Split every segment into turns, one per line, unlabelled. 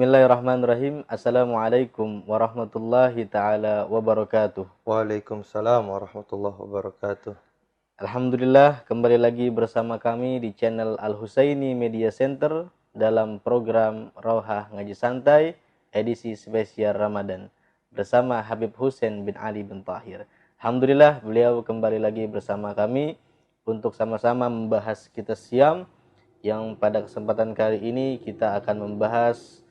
Bismillahirrahmanirrahim. Assalamualaikum warahmatullahi taala wabarakatuh.
Waalaikumsalam warahmatullahi wabarakatuh.
Alhamdulillah, kembali lagi bersama kami di channel Al-Husaini Media Center dalam program Rauhah Ngaji Santai edisi spesial Ramadan bersama Habib Husain bin Ali bin Tahir. Alhamdulillah, beliau kembali lagi bersama kami untuk sama-sama membahas kita siam, yang pada kesempatan kali ini kita akan membahas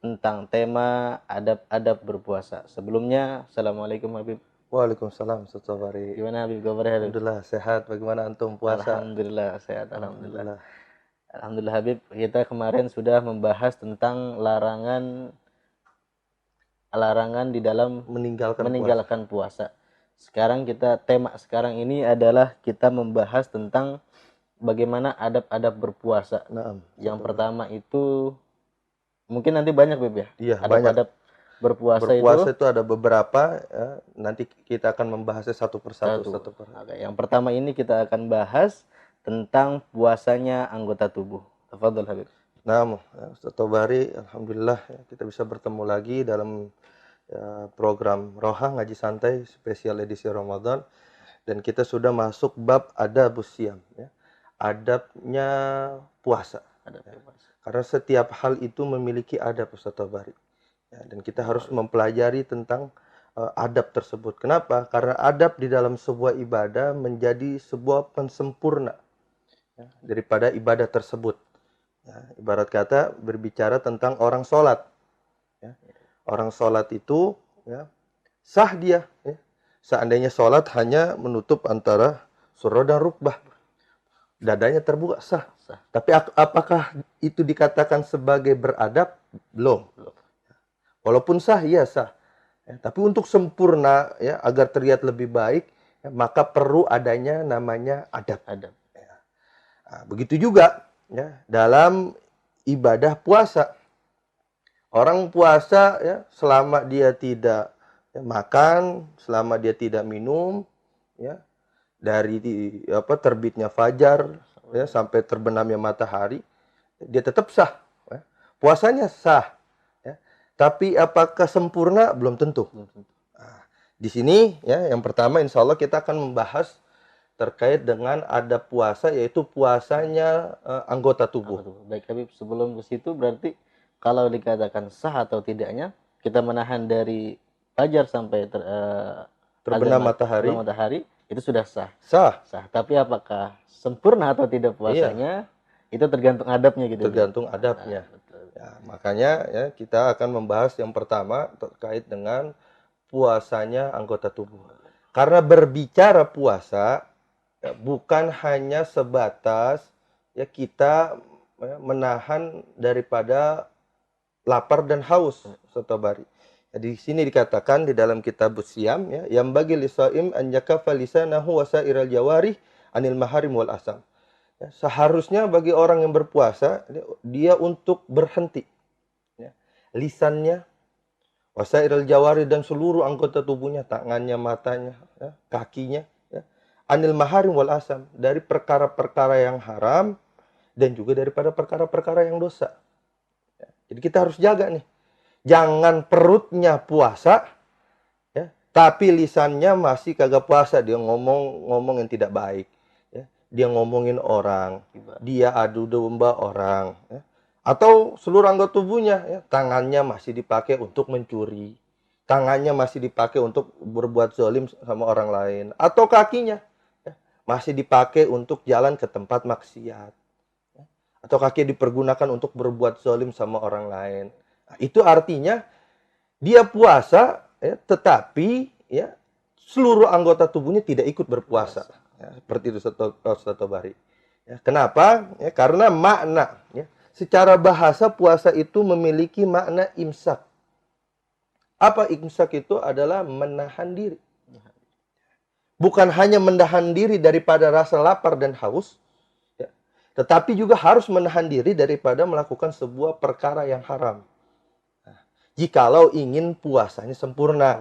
tentang tema adab-adab berpuasa. Sebelumnya, Assalamualaikum Habib.
Waalaikumsalam Ustaz Sobari.
Gimana Habib kabarnya Habib?
Alhamdulillah sehat. Bagaimana antum puasa?
Alhamdulillah sehat, alhamdulillah.
Alhamdulillah.
Alhamdulillah Habib, kita kemarin sudah membahas tentang larangan di dalam meninggalkan puasa. Sekarang tema sekarang ini adalah kita membahas tentang bagaimana adab-adab berpuasa.
Naam.
Yang pertama itu mungkin nanti banyak Beb ya.
Iya,
Adab-adab berpuasa
itu ada beberapa ya. Nanti kita akan membahasnya satu persatu.
Oke, yang pertama ini kita akan bahas tentang puasanya anggota tubuh. Tafadhol Habib.
Naam, Ustaz Sobari, alhamdulillah ya, kita bisa bertemu lagi dalam program Rauhah Ngaji Santai spesial edisi Ramadan, dan kita sudah masuk bab adabus siam ya. Adabnya puasa. Karena setiap hal itu memiliki adab, Ustaz Sobari. Ya, dan kita harus mempelajari tentang adab tersebut. Kenapa? Karena adab di dalam sebuah ibadah menjadi sebuah pensempurna ya, daripada ibadah tersebut. Ya, ibarat kata berbicara tentang orang sholat. Ya. Orang sholat itu ya, sah dia. Ya. Seandainya sholat hanya menutup antara surah dan rukbah, dadanya terbuka, sah. Tapi apakah itu dikatakan sebagai beradab? Belum. Walaupun sah, iya sah. Ya, tapi untuk sempurna, ya, agar terlihat lebih baik, ya, maka perlu adanya namanya adab. Ya. Nah, begitu juga ya, dalam ibadah puasa. Orang puasa ya, selama dia tidak makan, selama dia tidak minum, ya, dari terbitnya fajar ya, sampai terbenamnya matahari, dia tetap sah. Ya. Puasanya sah. Ya. Tapi apakah sempurna? Belum tentu. Nah, di sini ya, yang pertama insya Allah kita akan membahas terkait dengan adab puasa, yaitu puasanya anggota tubuh.
Baik Habib, sebelum ke situ berarti kalau dikatakan sah atau tidaknya, kita menahan dari fajar sampai
terbenam
matahari, itu sudah sah.
Sah.
Tapi apakah sempurna atau tidak puasanya, itu tergantung adabnya gitu.
Tergantung adabnya. Ya, makanya ya, kita akan membahas yang pertama terkait dengan puasanya anggota tubuh. Karena berbicara puasa ya, bukan hanya sebatas ya kita ya, menahan daripada lapar dan haus, Sotobari. Di sini dikatakan di dalam kitab Siam ya, yang bagi lisaim an yakafa lisanahu wa sa'iral jawarih anil maharim wal asam. Ya, seharusnya bagi orang yang berpuasa dia untuk berhenti ya, lisannya, wa sa'iral jawarih, dan seluruh anggota tubuhnya, tangannya, matanya, ya, kakinya ya, anil maharim wal asam, dari perkara-perkara yang haram dan juga daripada perkara-perkara yang dosa. Ya, jadi kita harus jaga nih. Jangan perutnya puasa, ya, tapi lisannya masih kagak puasa. Dia ngomong yang tidak baik. Ya. Dia ngomongin orang. Dia adu domba orang. Ya. Atau seluruh anggota tubuhnya, ya, tangannya masih dipakai untuk mencuri. Tangannya masih dipakai untuk berbuat zalim sama orang lain. Atau kakinya ya, masih dipakai untuk jalan ke tempat maksiat. Ya. Atau kaki dipergunakan untuk berbuat zalim sama orang lain. Itu artinya dia puasa ya, tetapi ya, seluruh anggota tubuhnya tidak ikut berpuasa. Ya, seperti itu Ustaz Sobari. Ya, kenapa? Ya, karena makna ya, secara bahasa puasa itu memiliki makna imsak. Apa imsak itu? Adalah menahan diri. Bukan hanya menahan diri daripada rasa lapar dan haus, ya, tetapi juga harus menahan diri daripada melakukan sebuah perkara yang haram. Jikalau ingin puasanya sempurna.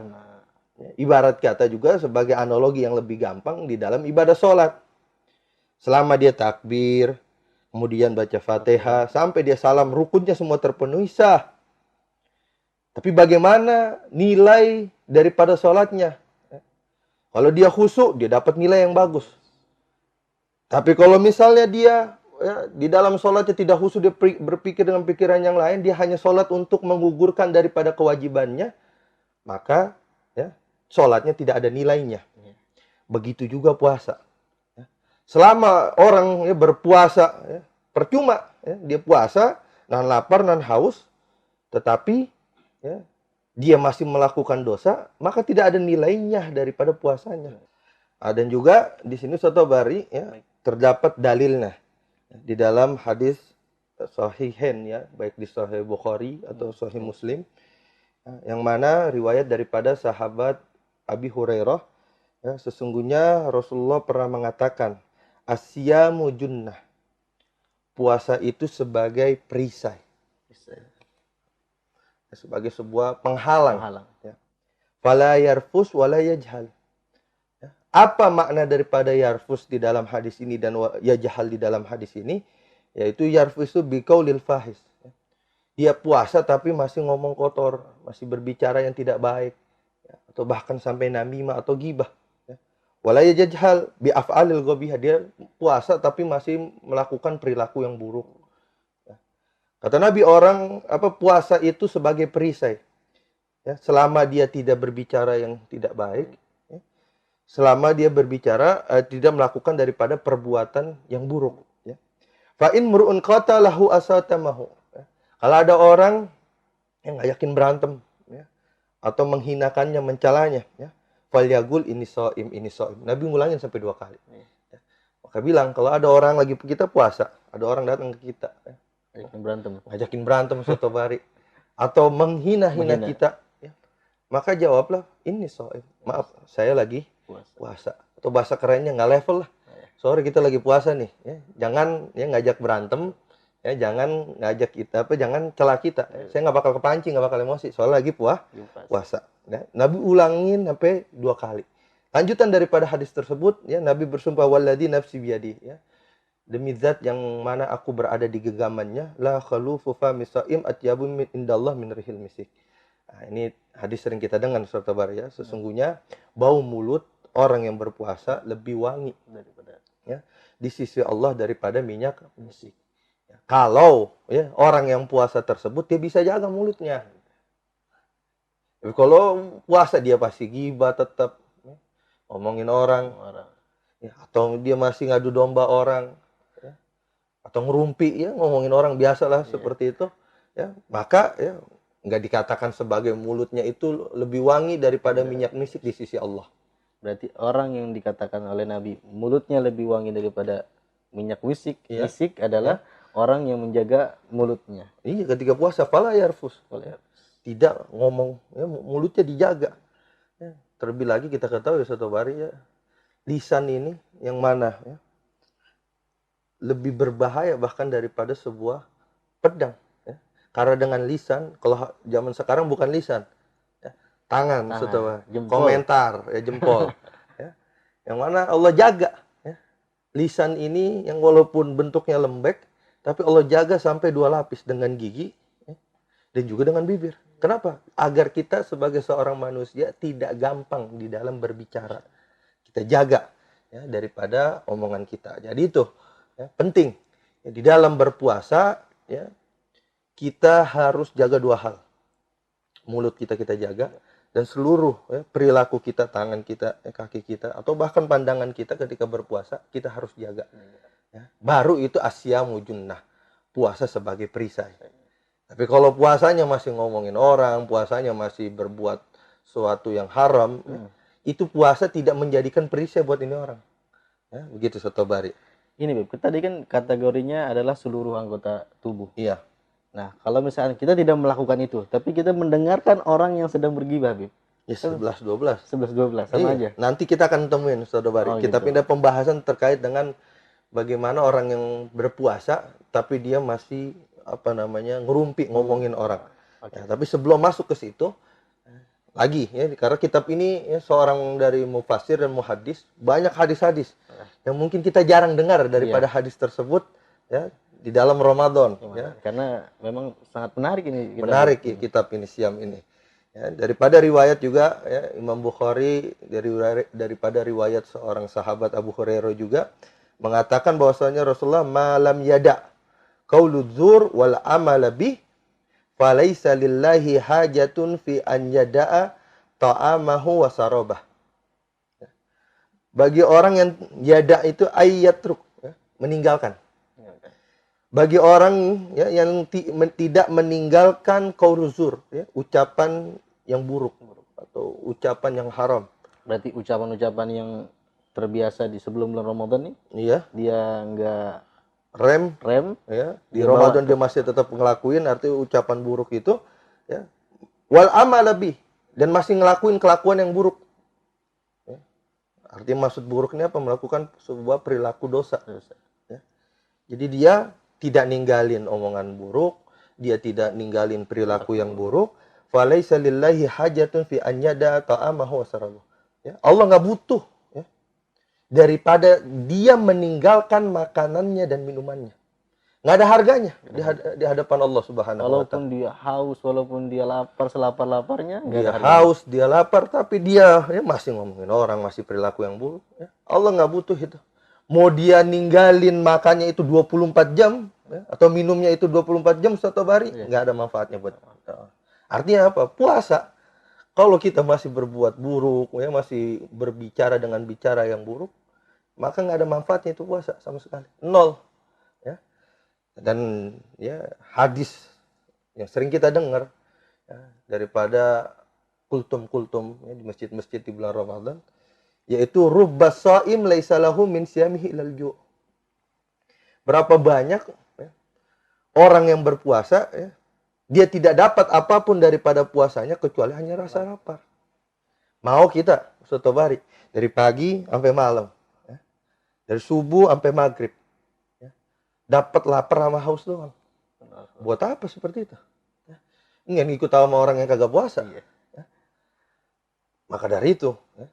Ibarat kata juga sebagai analogi yang lebih gampang di dalam ibadah sholat. Selama dia takbir, kemudian baca Fatihah, sampai dia salam, rukunnya semua terpenuhi, sah. Tapi bagaimana nilai daripada sholatnya? Kalau dia khusyuk, dia dapat nilai yang bagus. Tapi kalau misalnya dia di dalam sholatnya tidak khusyuk, dia berpikir dengan pikiran yang lain, dia hanya sholat untuk menggugurkan daripada kewajibannya, maka sholatnya tidak ada nilainya. Begitu juga puasa. Selama orang berpuasa, percuma dia puasa, nahan lapar, nahan haus, tetapi dia masih melakukan dosa, maka tidak ada nilainya daripada puasanya. Dan juga di sini Sotobari terdapat dalilnya di dalam hadis Sahihain, baik di Sahih Bukhari atau Sahih Muslim, yang mana riwayat daripada sahabat Abi Hurairah, sesungguhnya Rasulullah pernah mengatakan, asyamu junnah, puasa itu sebagai perisai, sebagai sebuah penghalang. Fala yarfus wala yajhal. Apa makna daripada yarfus di dalam hadis ini dan yajhal di dalam hadis ini? Yaitu yarfus itu biqaulil fahis. Dia puasa tapi masih ngomong kotor, masih berbicara yang tidak baik, atau bahkan sampai namimah atau gibah. Wala yajhal bi af'alil ghabihah. Dia puasa tapi masih melakukan perilaku yang buruk. Kata Nabi, orang puasa itu sebagai perisai. Selama dia tidak berbicara yang tidak baik, selama dia berbicara tidak melakukan daripada perbuatan yang buruk. Fa in mur'un qatalahu asatamahu. Kalau ada orang yang ngajakin berantem, atau menghinakannya, mencalanya, falyagul ini soim. Nabi ngulangin sampai 2 kali. Maka bilang, kalau ada orang lagi kita puasa, ada orang datang ke kita, ngajakin berantem Sotobari, atau menghina-hina kita, maka jawablah, ini soim. Maaf, saya lagi puasa. Atau bahasa kerennya, nggak level lah. Sorry, kita lagi puasa nih. Jangan ngajak berantem, jangan ngajak kita, jangan celah kita. Saya nggak bakal kepancing, nggak bakal emosi. Soalnya lagi puasa. Nabi ulangin sampai 2 kali. Lanjutan daripada hadis tersebut, Nabi bersumpah, walladzi nafsi biyadi, demi zat yang mana aku berada di genggamannya, la khalufu fami shaim atyabu min indallah min rihil misik. Ini hadis sering kita dengar Sotobari, sesungguhnya bau mulut orang yang berpuasa lebih wangi daripada di sisi Allah daripada minyak misik. Kalau orang yang puasa tersebut dia bisa jaga mulutnya. Tapi kalau puasa dia pasti gibah tetap, ngomongin orang, atau dia masih ngadu domba orang, atau ngerumpi, ngomongin orang biasalah seperti itu, maka nggak dikatakan sebagai mulutnya itu lebih wangi daripada minyak misik di sisi Allah.
Berarti orang yang dikatakan oleh Nabi mulutnya lebih wangi daripada minyak misik adalah orang yang menjaga mulutnya.
Iya, ketika puasa fala yarfus. Tidak ngomong, mulutnya dijaga. Terlebih lagi kita ketahui Sotobari, lisan ini yang mana lebih berbahaya bahkan daripada sebuah pedang. Karena dengan lisan, kalau zaman sekarang bukan lisan, tangan, komentar, jempol. Yang mana Allah jaga. Lisan ini yang walaupun bentuknya lembek, tapi Allah jaga sampai 2 lapis dengan gigi dan juga dengan bibir. Kenapa? Agar kita sebagai seorang manusia tidak gampang di dalam berbicara. Kita jaga daripada omongan kita. Jadi itu penting. Di dalam berpuasa kita harus jaga 2 hal. Mulut kita jaga, dan seluruh perilaku kita, tangan kita, kaki kita, atau bahkan pandangan kita ketika berpuasa kita harus jaga. Baru itu asyamu junnah, puasa sebagai perisai. Tapi kalau puasanya masih ngomongin orang, puasanya masih berbuat sesuatu yang haram, itu puasa tidak menjadikan perisai buat ini orang. Begitu Sotobari.
Ini Beb, tadi kan kategorinya adalah seluruh anggota tubuh.
Iya.
Nah, kalau misalnya kita tidak melakukan itu, tapi kita mendengarkan orang yang sedang bergibah, Beb.
Ya 11-12.
11-12 sama aja.
Nanti kita akan temuin Sotobari. Kita pindah pembahasan terkait dengan bagaimana orang yang berpuasa tapi dia masih ngerumpi ngomongin orang. Tapi sebelum masuk ke situ lagi karena kitab ini seorang dari mufassir dan muhaddis, banyak hadis-hadis yang mungkin kita jarang dengar daripada hadis tersebut di dalam Ramadan. Ya.
Karena memang sangat menarik ini.
Menarik kitab ini Siam ini. Ya, daripada riwayat juga ya, Imam Bukhari daripada riwayat seorang sahabat Abu Hurairah juga mengatakan bahwasanya Rasulullah malam yada qauludz zur wal amala bih falaisa lillahi hajatun fi an yada'a ta'amahu wa sarabah. Bagi orang yang yada itu ayatruk, ya, meninggalkan. Bagi orang ya, yang tidak meninggalkan qauludz zur, ya, ucapan yang buruk atau ucapan yang haram.
Berarti ucapan-ucapan yang terbiasa di sebelum bulan Ramadan nih,
Iya,
dia nggak
rem ya. Di Ramadan dia masih tetap ngelakuin, artinya ucapan buruk itu ya. Wal amal lebih dan masih ngelakuin kelakuan yang buruk. Ya. Artinya maksud buruknya apa? Melakukan sebuah perilaku dosa. Ya. Jadi dia tidak ninggalin omongan buruk, dia tidak ninggalin perilaku yang buruk. Falaisa lillahi hajatun fi an yada ta'amahu wa sarabahu. Ya, Allah nggak butuh ya, daripada dia meninggalkan makanannya dan minumannya. Nggak ada harganya di hadapan Allah Subhanahu wa Ta'ala.
Walaupun dia haus, walaupun dia lapar, selapar-laparnya,
dia haus, dia lapar, tapi dia ya, masih ngomongin orang, masih perilaku yang buruk. Ya. Allah nggak butuh itu. Mau dia ninggalin makannya itu 24 jam, ya, atau minumnya itu 24 jam satu hari, nggak ada manfaatnya buat kita. Artinya apa? Puasa. Kalau kita masih berbuat buruk, ya, masih berbicara dengan bicara yang buruk, maka nggak ada manfaatnya itu puasa sama sekali. Nol. Ya. Dan ya hadis yang sering kita dengar ya, daripada kultum-kultum ya, di masjid-masjid di bulan Ramadan, yaitu rubbas shaim laisa lahu min siyamihi ilal ju'. Berapa banyak ya, orang yang berpuasa ya, dia tidak dapat apapun daripada puasanya kecuali hanya rasa lapar. Mau kita soto bari dari pagi sampai malam ya, dari subuh sampai maghrib ya, dapat lapar sama haus doang. Buat apa seperti itu? Ya. Nggak ngikut sama orang yang kagak puasa. Ya. Maka dari itu ya,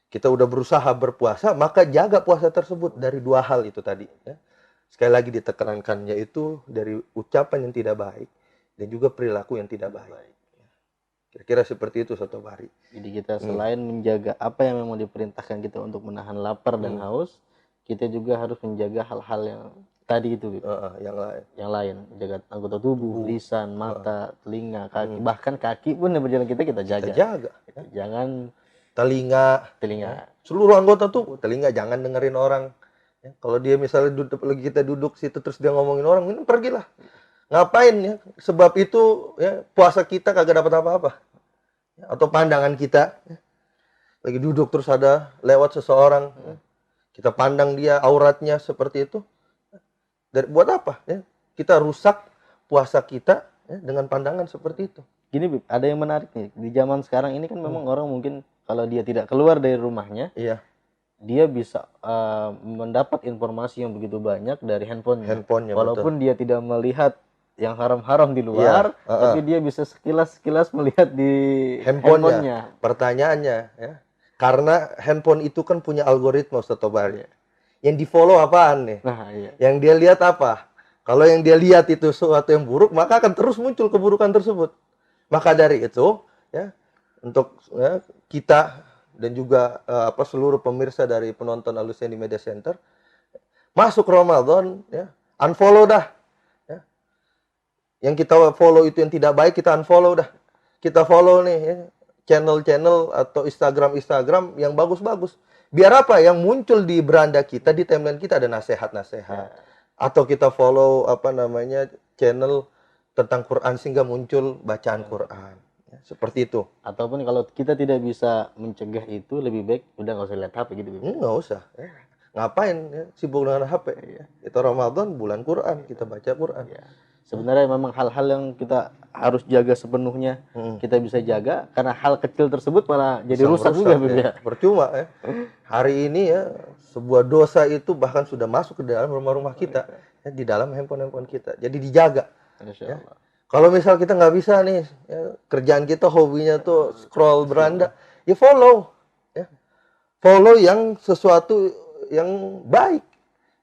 kita udah berusaha berpuasa, maka jaga puasa tersebut dari dua hal itu tadi. Ya. Sekali lagi ditekankan, yaitu dari ucapan yang tidak baik dan juga perilaku yang tidak baik. Kira-kira seperti itu Soto Bari.
Jadi kita selain menjaga apa yang memang diperintahkan kita untuk menahan lapar dan haus, kita juga harus menjaga hal-hal yang tadi itu, yang lain, menjaga anggota tubuh, lisan, mata, telinga, kaki, bahkan kaki pun yang berjalan kita jaga. Jangan
telinga. Ya. Seluruh anggota tubuh, telinga jangan dengerin orang. Ya, kalau dia misalnya lagi kita duduk situ terus dia ngomongin orang, ini pergilah. Ngapain ya? Sebab itu ya, puasa kita kagak dapat apa-apa. Ya, atau pandangan kita ya, lagi duduk terus ada lewat seseorang, ya, kita pandang dia auratnya seperti itu. Buat apa? Ya? Kita rusak puasa kita ya, dengan pandangan seperti itu.
Gini, Bib, ada yang menarik nih. Di zaman sekarang ini kan memang orang mungkin kalau dia tidak keluar dari rumahnya, dia bisa mendapat informasi yang begitu banyak dari handphonenya. Walaupun dia tidak melihat yang haram-haram di luar, tapi dia bisa sekilas melihat di handphonenya.
Pertanyaannya, ya, karena handphone itu kan punya algoritma, Soto Bari. Yang di follow apaan nih?
Nah, iya.
Yang dia lihat apa? Kalau yang dia lihat itu sesuatu yang buruk, maka akan terus muncul keburukan tersebut. Maka dari itu, ya, untuk ya, kita dan juga seluruh pemirsa dari penonton Al-Husaini Media Center, masuk Ramadan, ya, unfollow dah. Ya. Yang kita follow itu yang tidak baik, kita unfollow dah. Kita follow nih ya, channel-channel atau Instagram yang bagus-bagus. Biar apa? Yang muncul di beranda kita, di timeline kita ada nasihat-nasihat. Atau kita follow channel tentang Quran sehingga muncul bacaan Quran. Ya, seperti itu.
Ataupun kalau kita tidak bisa mencegah itu, lebih baik udah nggak usah lihat HP gitu.
Nggak usah. Ya. Ngapain ya, sibuk dengan HP? Ya. Itu Ramadan, bulan Quran, kita baca Quran.
Ya. Sebenarnya memang hal-hal yang kita harus jaga sepenuhnya, kita bisa jaga, karena hal kecil tersebut malah jadi rusak juga.
Ya. Percuma ya. Hari ini ya, sebuah dosa itu bahkan sudah masuk ke dalam rumah-rumah kita, ya, di dalam handphone kita. Jadi dijaga. Ya. Kalau misal kita nggak bisa nih, ya, kerjaan kita hobinya tuh scroll beranda, ya follow. Ya. Follow yang sesuatu yang baik.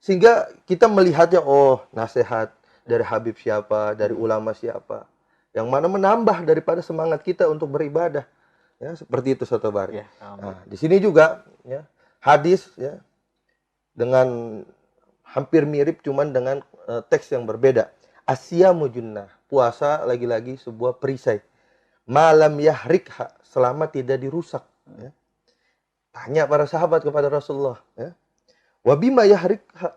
Sehingga kita melihatnya, oh nasihat dari Habib siapa, dari ulama siapa, yang mana menambah daripada semangat kita untuk beribadah. Ya, seperti itu Soto Bari.
Ya,
Nah, di sini juga ya, hadis ya dengan hampir mirip cuman dengan teks yang berbeda. Asyamu junnah, puasa lagi-lagi sebuah perisai. Malam yahrikha, selama tidak dirusak. Ya. Tanya para sahabat kepada Rasulullah. Ya. Wabima yahrikha,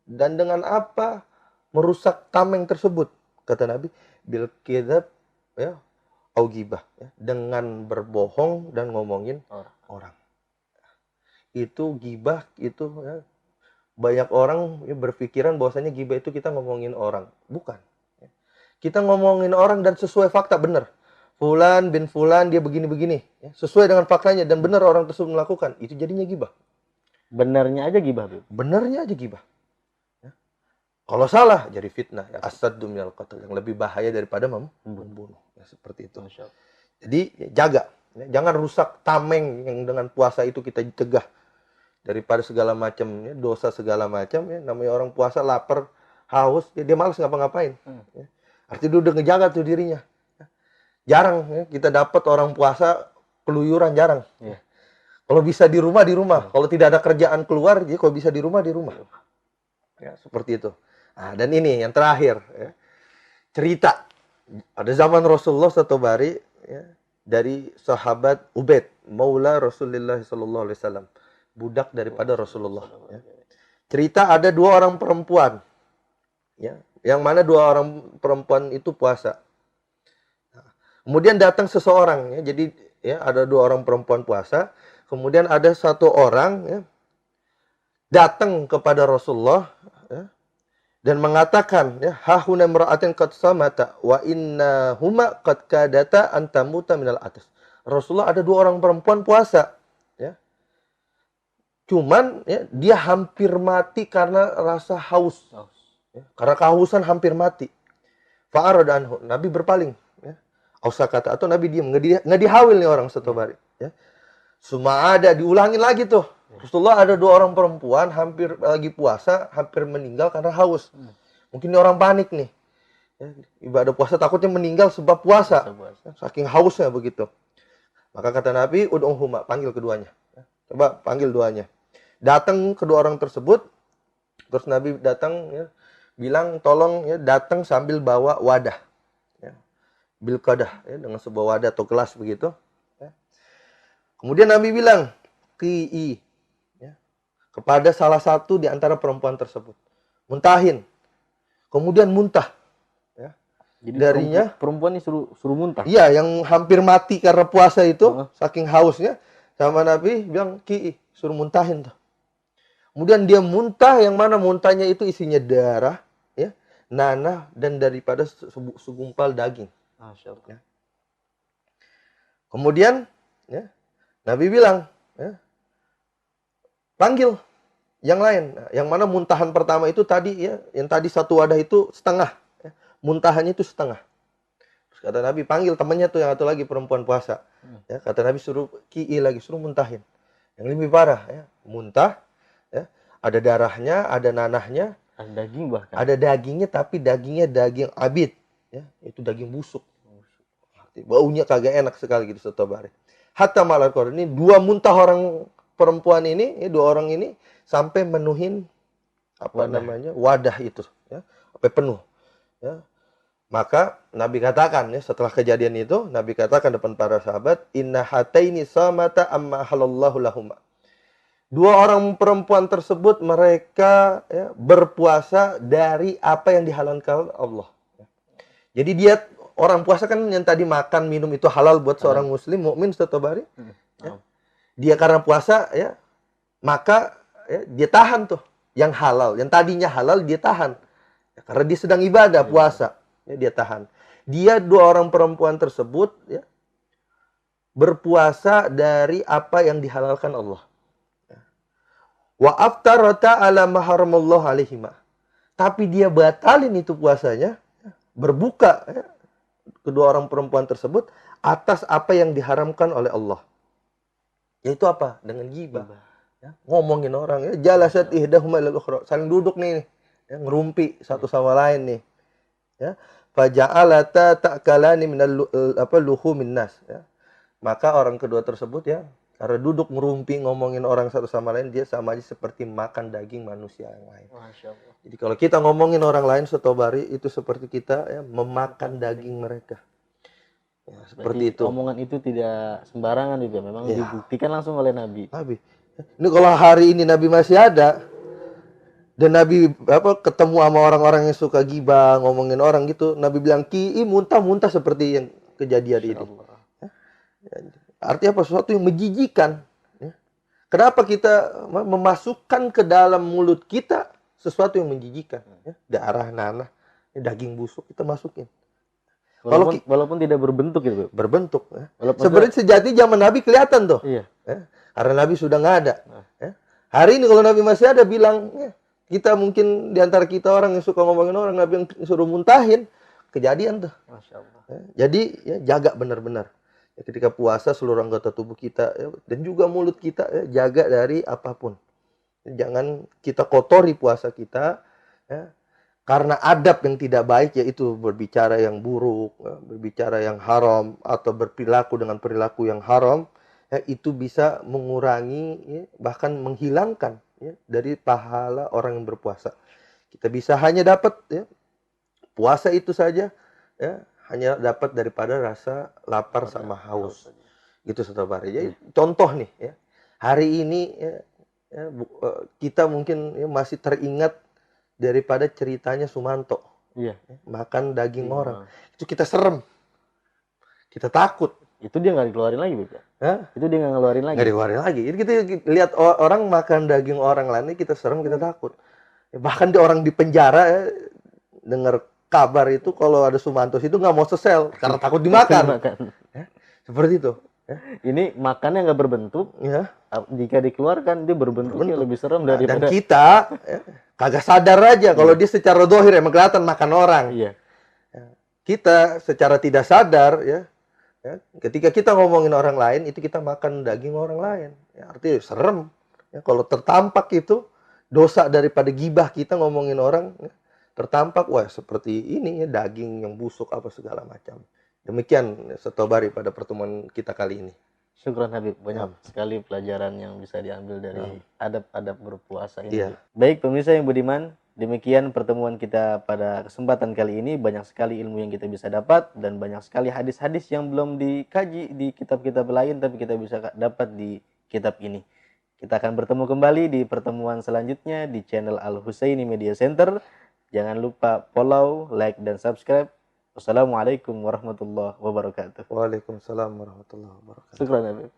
dan dengan apa merusak tameng tersebut? Kata Nabi, bil kidab ya, au gibah, ya, dengan berbohong dan ngomongin orang. Itu gibah, itu ya, banyak orang ya, berpikiran bahwasanya gibah itu kita ngomongin orang. Bukan. Kita ngomongin orang dan sesuai fakta, benar. Fulan bin Fulan dia begini-begini. Ya, sesuai dengan faktanya dan benar orang tersebut melakukan. Itu jadinya gibah.
Benernya aja gibah, Bib.
Benernya aja gibah. Ya. Kalau salah jadi fitnah. Ya, asaddu minal qatl, yang lebih bahaya daripada membunuh. Ya, seperti itu. Jadi ya, jaga. Ya, jangan rusak tameng yang dengan puasa itu kita cegah daripada segala macam ya, dosa segala macam ya. Namanya orang puasa lapar, haus, ya, dia malas ngapa-ngapain. Ya. Artinya dia udah ngejaga tuh dirinya. Ya. Jarang ya, kita dapat orang puasa keluyuran, jarang. Ya. Kalau bisa di rumah, di rumah. Kalau tidak ada kerjaan keluar, jadi kalau bisa di rumah, di rumah. Ya, seperti itu. Nah, dan ini yang terakhir. Ya. Cerita. Ada zaman Rasulullah Soto Bari, ya, dari sahabat Ubaid, Maula Rasulullah SAW. Budak daripada Rasulullah. Ya. Cerita ada dua orang perempuan. Ya. Yang mana dua orang perempuan itu puasa. Nah, kemudian datang seseorang. Ya. Jadi ya, ada dua orang perempuan puasa. Kemudian ada satu orang ya, datang kepada Rasulullah ya, dan mengatakan, ya, hahuna imra'atin qad samata wa inna huma qad kadata an tamuta minal atas. Rasulullah, ada dua orang perempuan puasa, ya. Cuman ya, dia hampir mati karena rasa haus. Ya, karena kehausan hampir mati. Fa'arada anhu, Nabi berpaling, ya. Kata atau Nabi diam, nggak dihawil nih orang setobari, ya. Semua ada, diulangin lagi tuh. Rasulullah, ada dua orang perempuan hampir lagi puasa, hampir meninggal karena haus. Mungkin ini orang panik nih. Ya, ibadah puasa takutnya meninggal sebab puasa. Saking hausnya begitu. Maka kata Nabi, ud'uhuma, panggil keduanya. Coba panggil duanya. Datang kedua orang tersebut. Terus Nabi datang, ya, bilang tolong ya, datang sambil bawa wadah. Ya. Bil qadah, ya, dengan sebuah wadah atau gelas begitu. Kemudian Nabi bilang, Qi'i, ya, kepada salah satu di antara perempuan tersebut. Muntahin. Kemudian muntah. Ya.
Jadi
darinya
perempuan ini suruh muntah.
Iya, yang hampir mati karena puasa itu, saking hausnya, sama Nabi bilang, Qi'i, suruh muntahin tuh. Kemudian dia muntah, yang mana muntahnya itu isinya darah, ya, nanah, dan daripada segumpal daging.
Masya Allah.
Ya. Kemudian, ya, Nabi bilang, ya, panggil yang lain. Nah, yang mana muntahan pertama itu tadi, ya, yang tadi satu wadah itu setengah. Ya, muntahannya itu setengah. Terus kata Nabi, panggil temannya tuh yang satu lagi perempuan puasa. Ya, kata Nabi suruh Qi'i lagi, suruh muntahin. Yang lebih parah, ya, muntah, ya, ada darahnya, ada nanahnya.
Ada daging bahkan.
Ada dagingnya, tapi dagingnya daging abid. Ya, itu daging busuk. Baunya kagak enak sekali gitu setobari. Hatta malar ini dua muntah orang perempuan ini, ya, dua orang ini sampai menuhin wadah itu, ya, sampai penuh. Ya. Maka Nabi katakan, ya, setelah kejadian itu, Nabi katakan depan para sahabat, inna hataini samata amma halallahu lahuma. Dua orang perempuan tersebut mereka, ya, berpuasa dari apa yang dihalalkan Allah. Ya. Jadi dia orang puasa kan yang tadi makan minum itu halal buat seorang muslim mukmin setobari. Ya. Dia karena puasa, ya, maka ya, dia tahan tuh yang halal, yang tadinya halal dia tahan. Ya, karena dia sedang ibadah puasa, ya, dia tahan. Dia dua orang perempuan tersebut, ya, berpuasa dari apa yang dihalalkan Allah. Ya. Wa aftarata ala ma haramallahu alaihima. Tapi dia batalin itu puasanya, ya, berbuka, ya, kedua orang perempuan tersebut atas apa yang diharamkan oleh Allah. Yaitu apa? Dengan ghibah. ya, ngomongin orang ya, jalasat ihdahuma ilal ukhra, saling duduk nih ya, ngerumpi satu sama lain nih ya, faja'alata ta'kalani minal luhumin nas ya. Maka orang kedua tersebut ya, karena duduk ngerumpi ngomongin orang satu sama lain, dia sama aja seperti makan daging manusia yang lain.
Masya Allah.
Jadi kalau kita ngomongin orang lain Sotobari, itu seperti kita ya memakan daging mereka. Ya, seperti itu.
Omongan itu tidak sembarangan itu, memang
Ya.
dibuktikan langsung oleh Nabi.
Ini kalau hari ini Nabi masih ada dan Nabi ketemu sama orang-orang yang suka gibah, ngomongin orang gitu, Nabi bilang ki muntah-muntah seperti yang kejadian ini. Artinya apa? Sesuatu yang menjijikan. Kenapa kita memasukkan ke dalam mulut kita sesuatu yang menjijikan? Darah, nanah, daging busuk kita masukin.
Walaupun tidak berbentuk gitu.
Berbentuk. Sebenarnya sejati zaman Nabi kelihatan tuh.
Iya.
Karena Nabi sudah nggak ada. Hari ini kalau Nabi masih ada bilang, kita mungkin diantara kita orang yang suka ngomongin orang, Nabi yang suruh muntahin, kejadian tuh.
Masya Allah.
Jadi ya, jaga benar-benar. Ya, ketika puasa seluruh anggota tubuh kita ya, dan juga mulut kita ya, jaga dari apapun. Jangan kita kotori puasa kita ya, karena adab yang tidak baik, yaitu berbicara yang buruk, ya, berbicara yang haram atau berperilaku dengan perilaku yang haram, ya, itu bisa mengurangi ya, bahkan menghilangkan ya, dari pahala orang yang berpuasa. Kita bisa hanya dapat ya, puasa itu saja ya, hanya dapat daripada rasa lapar sama haus. Gitu Sotobari. Jadi contoh nih ya. Hari ini ya, kita mungkin ya, masih teringat daripada ceritanya Sumanto.
Iya.
Makan daging orang. Itu kita serem. Kita takut.
Itu dia nggak dikeluarin lagi, Beb. Itu dia nggak ngeluarin lagi.
Nggak dikeluarin lagi. Jadi kita lihat orang makan daging orang lain, kita serem, kita takut. Bahkan orang di penjara ya, dengar kabar itu kalau ada Sumanto itu nggak mau sesel karena takut dimakan. Seperti itu.
Ini makannya nggak berbentuk.
Ya.
Jika dikeluarkan dia berbentuknya lebih serem daripada.
Dan kita kagak sadar aja kalau dia secara dohir emang kelihatan makan orang.
Iya.
Kita secara tidak sadar ya, ketika kita ngomongin orang lain itu kita makan daging orang lain. Ya, artinya serem. Ya, kalau tertampak itu dosa daripada gibah kita ngomongin orang. Ya, tertampak, wah seperti ini ya, daging yang busuk apa segala macam. Demikian Sotobari pada pertemuan kita kali ini.
Syukran Habib, banyak sekali pelajaran yang bisa diambil dari adab-adab berpuasa ini.
Iya.
Baik pemirsa yang budiman, demikian pertemuan kita pada kesempatan kali ini. Banyak sekali ilmu yang kita bisa dapat dan banyak sekali hadis-hadis yang belum dikaji di kitab-kitab lain tapi kita bisa dapat di kitab ini. Kita akan bertemu kembali di pertemuan selanjutnya di channel Al-Husaini Media Center. Jangan lupa follow, like, dan subscribe. Wassalamualaikum warahmatullahi wabarakatuh.
Waalaikumsalam warahmatullahi wabarakatuh.
Syukran Habib.